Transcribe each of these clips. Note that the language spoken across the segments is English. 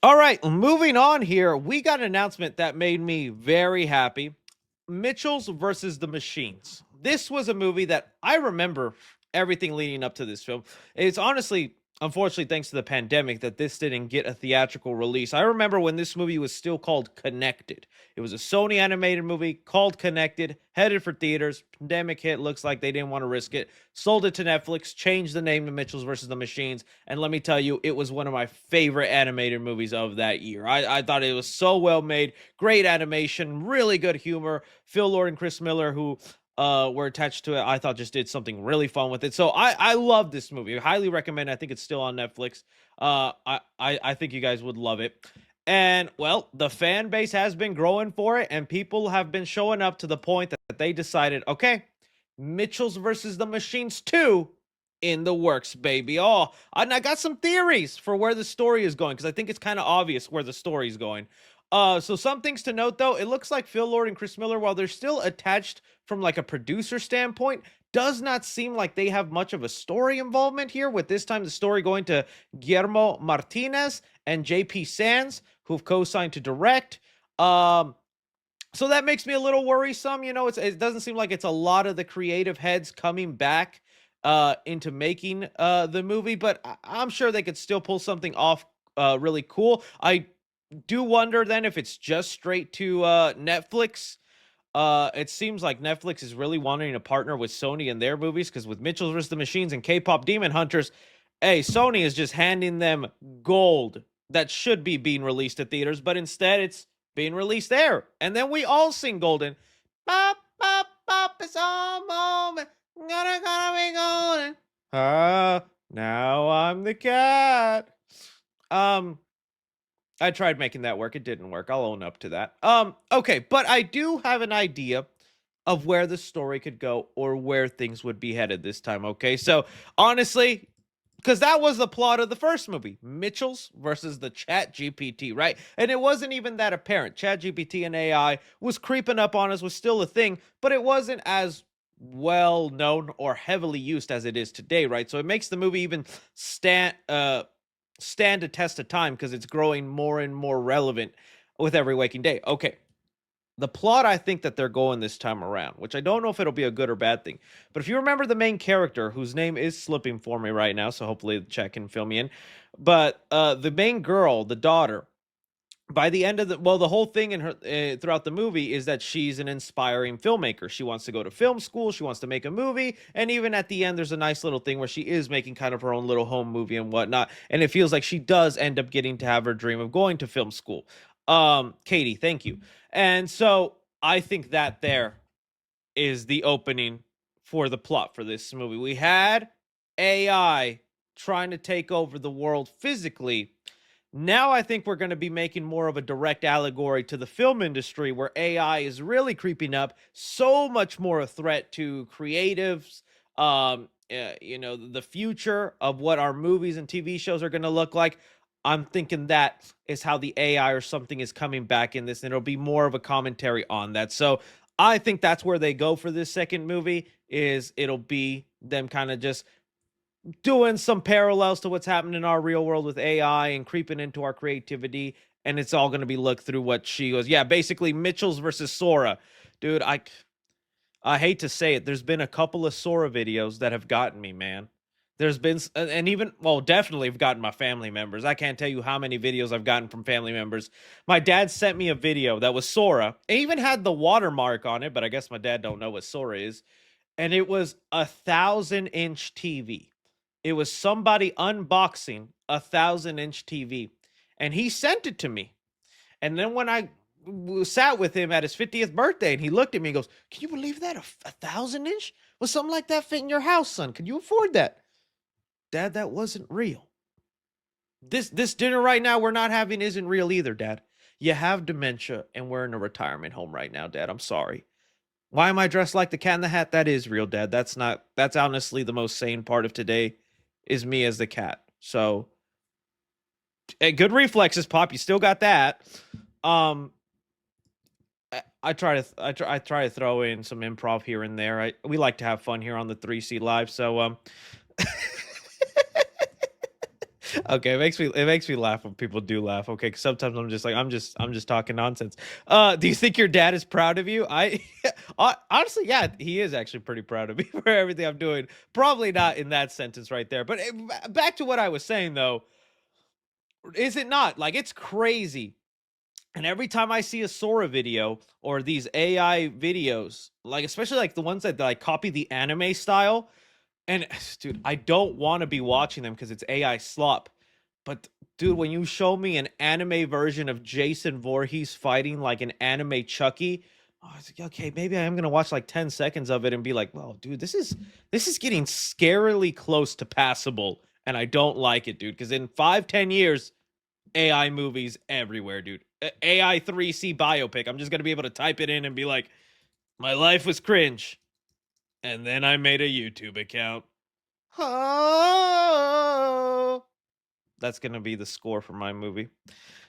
All right, moving on here. We got an announcement that made me very happy. Mitchells versus the Machines. This was a movie that I remember everything leading up to this film. It's honestly, unfortunately, thanks to the pandemic, that this didn't get a theatrical release. I remember when this movie was still called Connected. It was a Sony animated movie called Connected, headed for theaters. Pandemic hit, looks like they didn't want to risk it. Sold it to Netflix, changed the name to Mitchells versus the Machines, and let me tell you, it was one of my favorite animated movies of that year. I thought it was so well made, great animation, really good humor. Phil Lord and Chris Miller, who were attached to it, I thought just did something really fun with it. So I love this movie. I highly recommend. I think it's still on Netflix. I think you guys would love it. And well, the fan base has been growing for it, and people have been showing up to the point that they decided, okay, Mitchells versus the Machines 2 in the works, baby. Oh, and I got some theories for where the story is going, because I think it's kind of obvious where the story is going. So some things to note though, it looks like Phil Lord and Chris Miller, while they're still attached from like a producer standpoint, does not seem like they have much of a story involvement here, with this time the story going to Guillermo Martinez and JP Sands, who've co-signed to direct. So that makes me a little worrisome. It doesn't seem like it's a lot of the creative heads coming back into making the movie, but I'm sure they could still pull something off really cool. I do wonder then if it's just straight to Netflix. It seems like Netflix is really wanting to partner with Sony in their movies, because with Mitchell's vs. the Machines and K-pop Demon Hunters, hey, Sony is just handing them gold that should be being released at theaters, but instead it's being released there. And then we all sing Golden. Bop, bop, bop, it's all moment. Gonna be golden. Now I'm the cat. Um, I tried making that work. It didn't work. I'll own up to that. Okay, but I do have an idea of where the story could go or where things would be headed this time. Okay, so honestly, because that was the plot of the first movie, Mitchell's versus the Chat GPT, right? And it wasn't even that apparent. Chat GPT and AI was creeping up on us, was still a thing, but it wasn't as well known or heavily used as it is today, right? So it makes the movie even stand a test of time, because it's growing more and more relevant with every waking day. Okay, the plot I think that they're going this time around, which I don't know if it'll be a good or bad thing, but if you remember the main character, whose name is slipping for me right now, so hopefully the chat can fill me in, but the main girl, the daughter, by the end of the whole thing in her throughout the movie is that she's an inspiring filmmaker. She wants to go to film school, she wants to make a movie, and even at the end there's a nice little thing where she is making kind of her own little home movie and whatnot, and it feels like she does end up getting to have her dream of going to film school. Katie, thank you. And so I think that there is the opening for the plot for this movie. We had AI trying to take over the world physically. Now I think we're going to be making more of a direct allegory to the film industry, where AI is really creeping up, so much more a threat to creatives, the future of what our movies and TV shows are going to look like. I'm thinking that is how the AI or something is coming back in this, and it'll be more of a commentary on that. So I think that's where they go for this second movie, is it'll be them kind of just doing some parallels to what's happening in our real world with AI and creeping into our creativity. And it's all going to be looked through what she goes. Yeah, basically Mitchell's versus Sora. Dude, I hate to say it. There's been a couple of Sora videos that have gotten me, man. There's been, and even, well, definitely have gotten my family members. I can't tell you how many videos I've gotten from family members. My dad sent me a video that was Sora. It even had the watermark on it, but I guess my dad don't know what Sora is. And it was 1,000-inch TV. It was somebody unboxing 1,000-inch TV, and he sent it to me. And then when I sat with him at his 50th birthday, and he looked at me and goes, "Can you believe that? A 1,000-inch? Was something like that fit in your house, son? Can you afford that?" Dad, that wasn't real. This dinner right now we're not having isn't real either, Dad. You have dementia, and we're in a retirement home right now, Dad. I'm sorry. Why am I dressed like the Cat in the Hat? That is real, Dad. That's honestly the most sane part of today, is me as the cat. So, hey, good reflexes, Pop. You still got that. I try to throw in some improv here and there. We like to have fun here on the 3C Live. So Okay, it makes me laugh when people do laugh. Okay, 'cause sometimes I'm just like I'm just talking nonsense. Do you think your dad is proud of you? I honestly, yeah, he is actually pretty proud of me for everything I'm doing. Probably not in that sentence right there, but back to what I was saying though, is it not like it's crazy? And every time I see a Sora video or these AI videos, like especially like the ones that like copy the anime style, and dude, I don't want to be watching them because it's AI slop. But dude, when you show me an anime version of Jason Voorhees fighting like an anime Chucky, I was like, okay, maybe I am gonna watch like 10 seconds of it and be like, well, dude, this is getting scarily close to passable, and I don't like it, dude. Because in 5, 10 years, AI movies everywhere, dude. AI 3C biopic. I'm just gonna be able to type it in and be like, my life was cringe, and then I made a YouTube account. Oh, that's gonna be the score for my movie.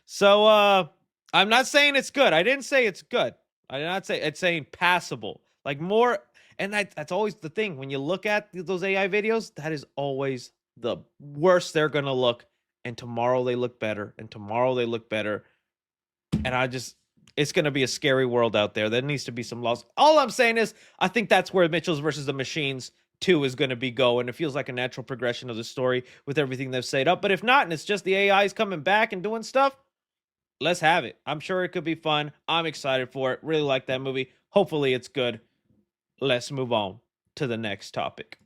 So I'm not saying it's good. I didn't say it's good. I did not say it's saying passable. Like more, and that's always the thing. When you look at those AI videos, that is always the worst they're gonna look. And tomorrow they look better, and tomorrow they look better. And it's gonna be a scary world out there. There needs to be some laws. All I'm saying is, I think that's where Mitchell's versus the Machines 2 is going to be going. It feels like a natural progression of the story with everything they've set up. But if not, and it's just the AIs coming back and doing stuff, let's have it. I'm sure it could be fun. I'm excited for it. Really like that movie. Hopefully it's good. Let's move on to the next topic.